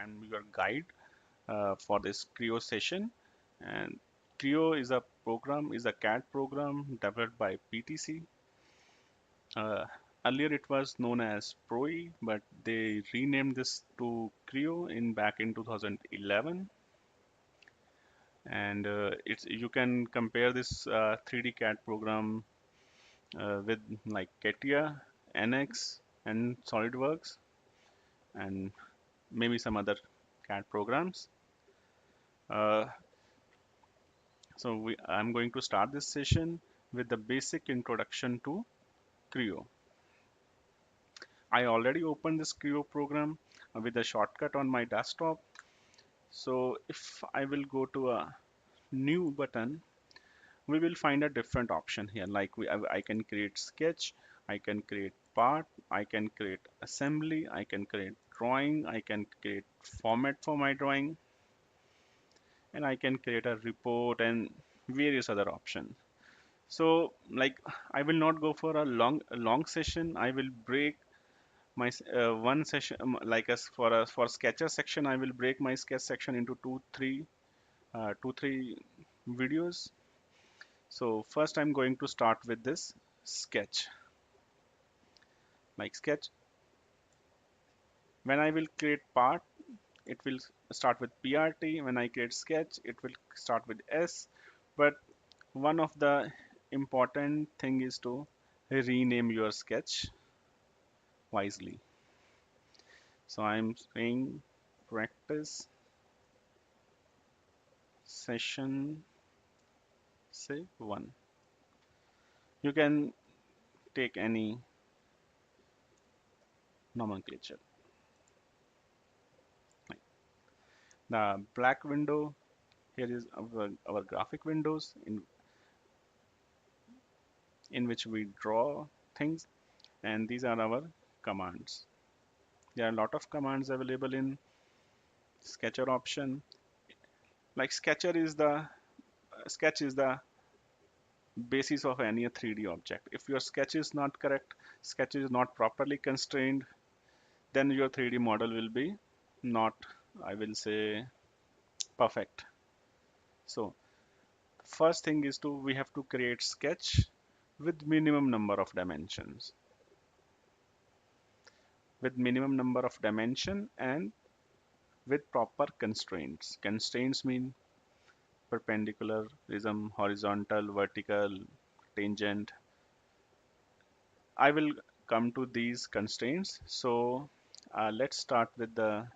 I'm your guide for this Creo session. And Creo is a CAD program developed by PTC. Uh, Earlier it was known as Proe, but they renamed this to Creo in back in 2011. And it's you can compare this 3D CAD program with like CATIA, NX, and SolidWorks, and maybe some other CAD programs. Uh, I'm going to start this session with the basic introduction to Creo. I already opened this Creo program with a shortcut on my desktop. So if I will go to a new button, we will find a different option here. Like I can create sketch, I can create part, I can create assembly, I can create drawing, I can create format for my drawing, and I can create a report and various other options. So like I will not go for a long session. I will break my one session like as for sketcher section. I will break my sketch section into two three videos. So first I'm going to start with this sketch. Like sketch, when I will create part, it will start with PRT. When I create sketch, it will start with S. But one of the important thing is to rename your sketch wisely. So I'm saying practice session say 1. You can take any nomenclature. Like the black window, here is our graphic windows in which we draw things, and these are our commands. There are a lot of commands available in sketcher option. Like sketch is the basis of any 3D object. If your sketch is not correct, sketch is not properly constrained, then your 3D model will be not, I will say, perfect. So first thing is we have to create sketch with minimum number of dimensions. With minimum number of dimension and with proper constraints. Constraints mean perpendicular, prism, horizontal, vertical, tangent. I will come to these constraints. So let's start with the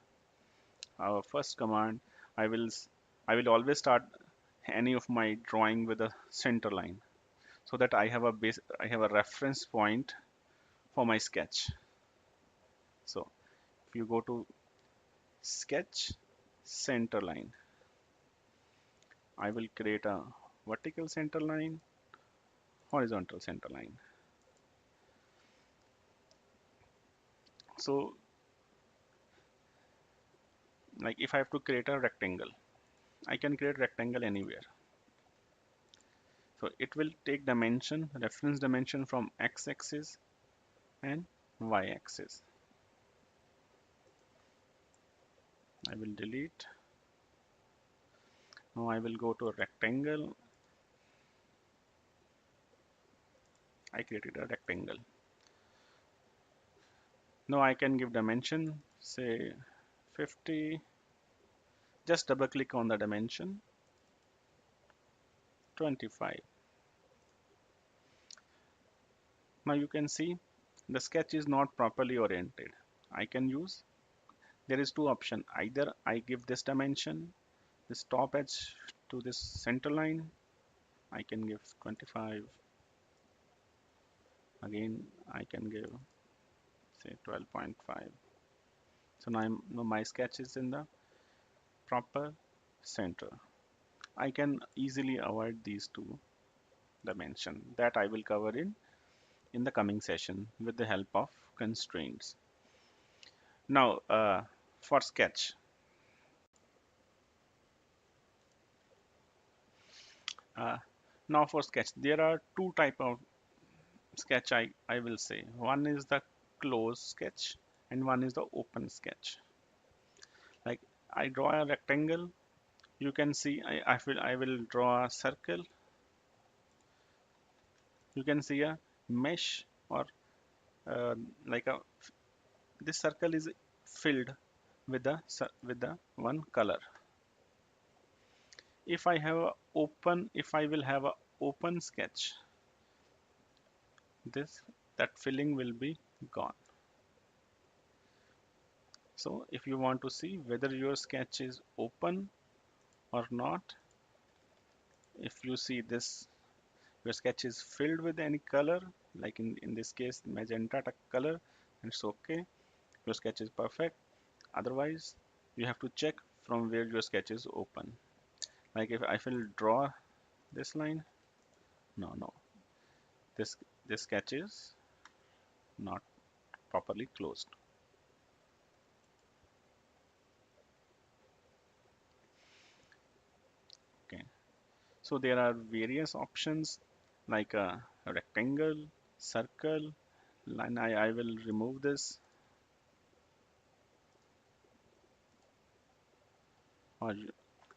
our first command. I will I will always start any of my drawing with a center line so that I have a reference point for my sketch. So if you go to sketch center line, I will create a vertical center line, horizontal center line. So like if I have to create a rectangle, I can create rectangle anywhere. So it will take dimension, reference dimension from x-axis and y-axis. I will delete. Now I will go to a rectangle. I created a rectangle. Now I can give dimension, say 50. Just double click on the dimension, 25. Now you can see the sketch is not properly oriented. I can use, there is two options. Either I give this dimension, this top edge to this center line. I can give 25. Again, I can give say 12.5. So now my sketch is in the proper center. I can easily avoid these two dimensions that I will cover in the coming session with the help of constraints. Now for sketch, uh, there are two type of sketch I will say. One is the closed sketch and one is the open sketch. Like I draw a rectangle, you can see I will draw a circle. You can see a mesh or uh, like a this circle is filled with the one color. If I will have a open sketch, this that filling will be gone. So if you want to see whether your sketch is open or not, if you see this your sketch is filled with any color, like in this case magenta color, and it's okay, your sketch is perfect. Otherwise you have to check from where your sketch is open. Like if I will draw this line, no, this this sketch is not properly closed. Okay, so there are various options like a rectangle, circle, line. I will remove this, or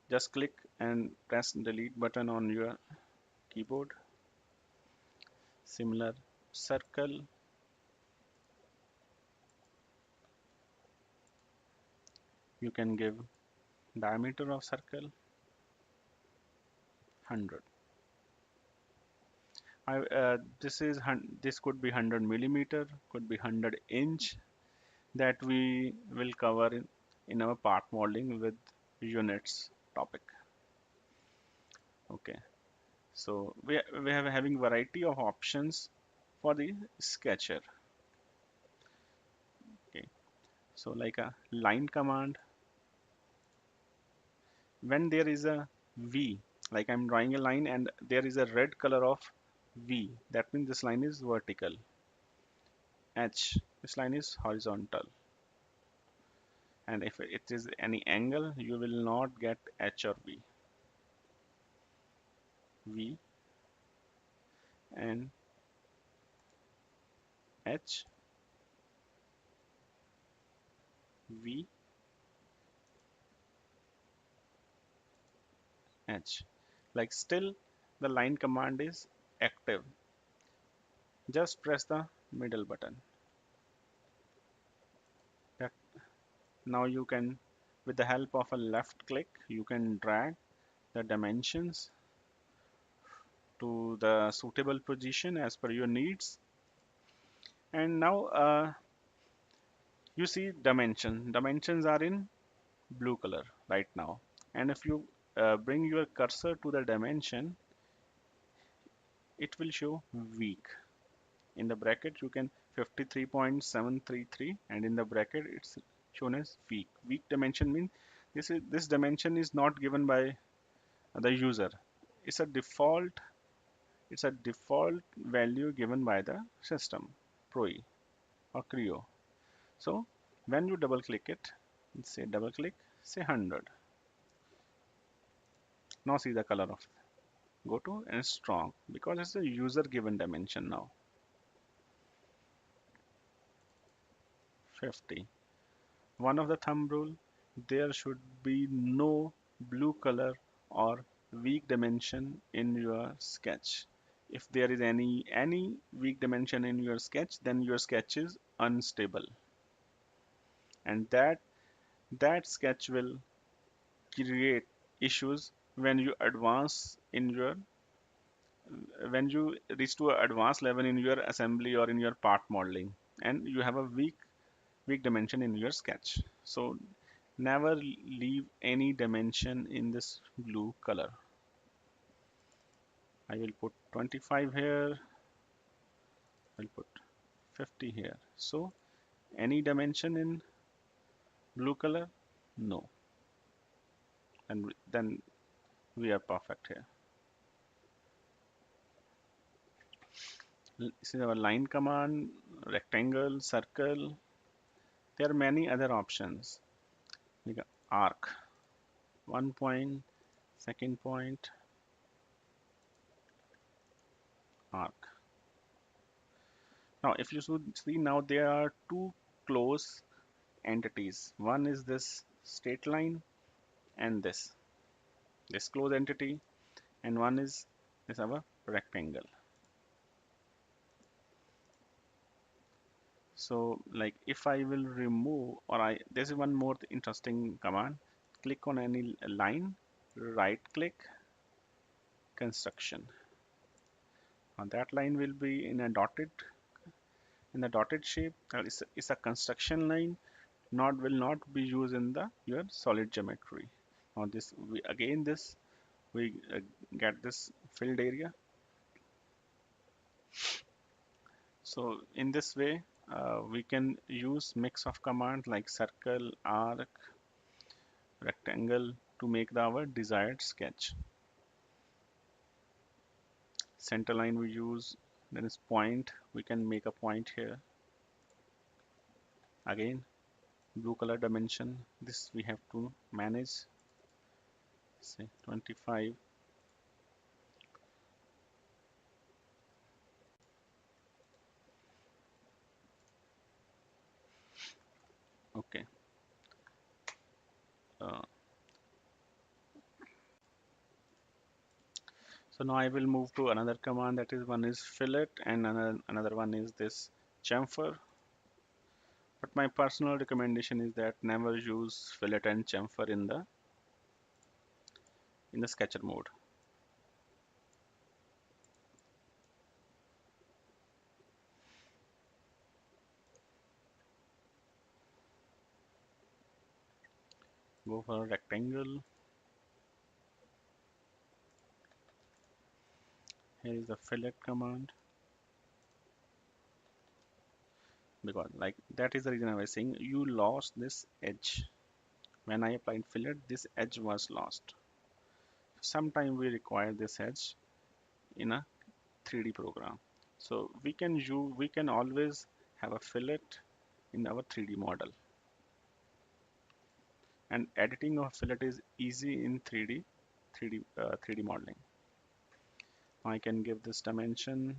just click and press delete button on your keyboard. Similar, circle, you can give diameter of circle 100. This could be 100 millimeter, could be 100 inch, that we will cover in our part modeling with units topic. Okay, so we have having variety of options for the sketcher. Okay, so like a line command, when there is a V, like I'm drawing a line and there is a red color of V, that means this line is vertical. H, this line is horizontal. And if it is any angle, you will not get H or V. V and H, V, H. Like still the line command is active. Just press the middle button. That now you can, with the help of a left click, you can drag the dimensions to the suitable position as per your needs. And now you see dimensions are in blue color right now, and if you bring your cursor to the dimension, it will show weak. In the bracket you can 53.733, and in the bracket it's shown as weak dimension means this dimension is not given by the user. it's a default it's a default value given by the system, Proe or Creo. So when you double click it, say double click, say 100. Now see the color of go to and strong, because it's a user given dimension. Now 50. One of the thumb rule, there should be no blue color or weak dimension in your sketch. If there is any weak dimension in your sketch, then your sketch is unstable, and that sketch will create issues when you advance in your when you reach to an advanced level in your assembly or in your part modeling, and you have a weak dimension in your sketch. So never leave any dimension in this blue color. I will put 25 here, I'll put 50 here. So any dimension in blue color, no, and then we are perfect here. This is our line command, rectangle, circle. There are many other options like arc, 1 point, second point, arc. Now if you should see, now there are two close entities. One is this straight line and this closed entity, and one is our rectangle. So like if I will remove, or there's one more interesting command. Click on any line, right click, construction. And that line will be in a dotted shape. It's a construction line, not will not be used in the your solid geometry. Now this we get this filled area. So in this way, we can use mix of commands like circle, arc, rectangle to make our desired sketch. Center line we use, then is point. We can make a point here. Again, blue color dimension. This we have to manage. Say 25. Okay. Uh, so now I will move to another command, that is one is fillet and another one is this chamfer. But my personal recommendation is that never use fillet and chamfer in the sketcher mode. Go for a rectangle. Here is the fillet command, because like that is the reason I was saying you lost this edge. When I applied fillet, this edge was lost. Sometime we require this edge in a 3D program. So we can always have a fillet in our 3D model. And editing of fillet is easy in 3D modeling. I can give this dimension,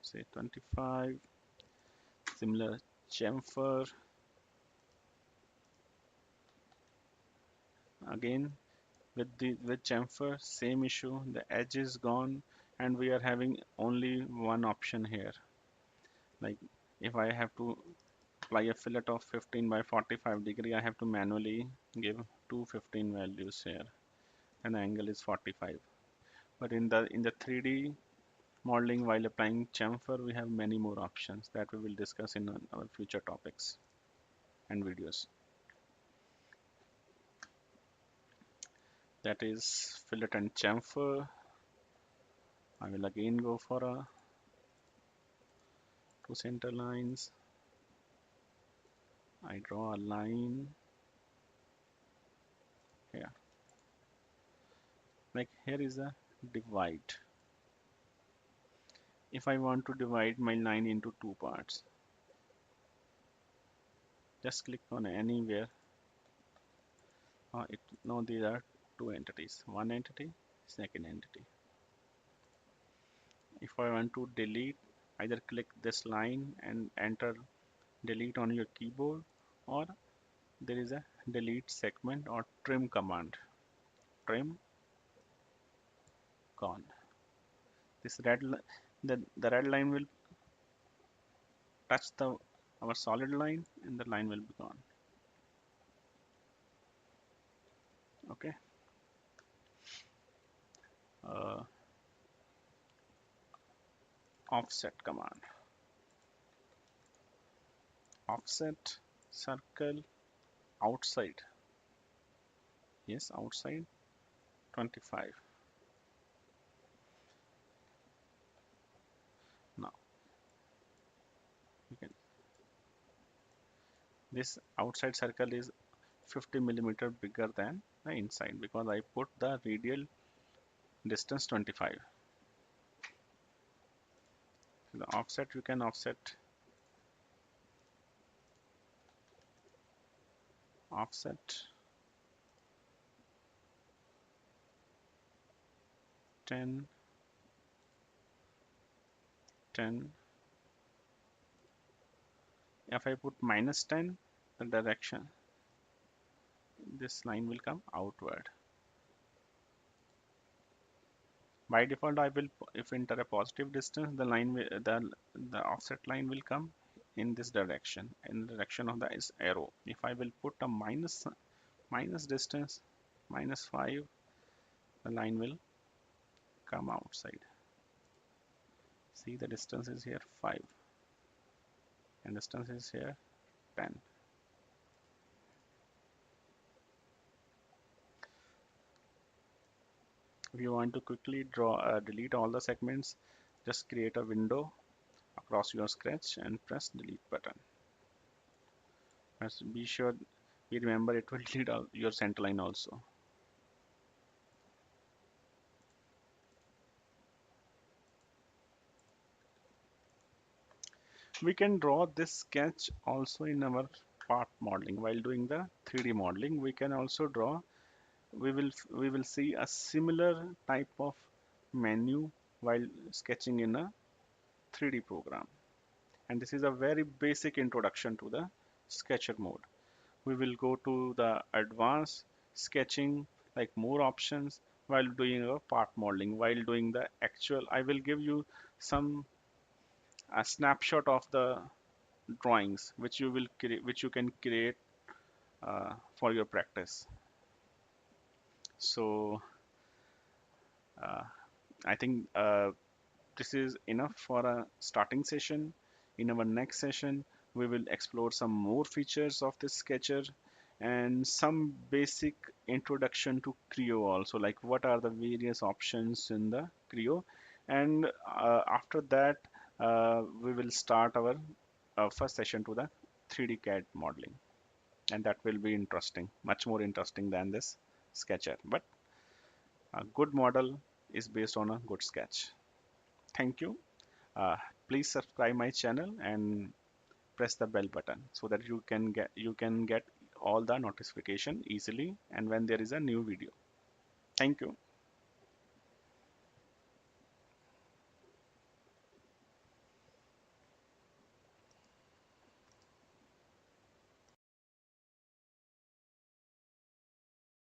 say 25, similar chamfer. Again, with chamfer, same issue, the edge is gone and we are having only one option here. Like if I have to apply a fillet of 15 by 45 degree, I have to manually give 215 values here and the angle is 45. But in the 3D modeling while applying chamfer, we have many more options that we will discuss in our future topics and videos. That is fillet and chamfer. I will again go for two center lines. I draw a line here. Like here is a divide. If I want to divide my line into two parts, just click on anywhere. Now these are two entities. One entity, second entity. If I want to delete, either click this line and enter delete on your keyboard, or there is a delete segment or trim command. Trim gone. This the red line will touch the our solid line and the line will be gone. Okay. Uh, Offset command. Offset circle outside. Yes, outside 25. Now you can, this outside circle is 50 millimeter bigger than the inside because I put the radial distance 25. So the offset, you can offset 10, 10. If I put -10, the direction this line will come outward. By default, I will, if enter a positive distance, the line will, the offset line will come in this direction, in the direction of the is arrow. If I will put a minus distance, -5, the line will come outside. See, the distance is here 5 and distance is here 10. If you want to quickly draw, delete all the segments, just create a window across your sketch and press delete button. Must be sure you remember it will delete your center line also. We can draw this sketch also in our part modeling. While doing the 3D modeling, we can also draw, we will see a similar type of menu while sketching in a 3D program. And this is a very basic introduction to the sketcher mode. We will go to the advanced sketching, like more options while doing a part modeling. While doing the actual, I will give you some a snapshot of the drawings which you will create, which you can create for your practice. So uh, I think this is enough for a starting session. In our next session, we will explore some more features of this sketcher and some basic introduction to Creo also, like what are the various options in the Creo. And after that, we will start our first session to the 3D CAD modeling. And that will be interesting, much more interesting than this sketcher. But a good model is based on a good sketch. Thank you. Uh, Please subscribe my channel and press the bell button so that you can get all the notification easily and when there is a new video. Thank you.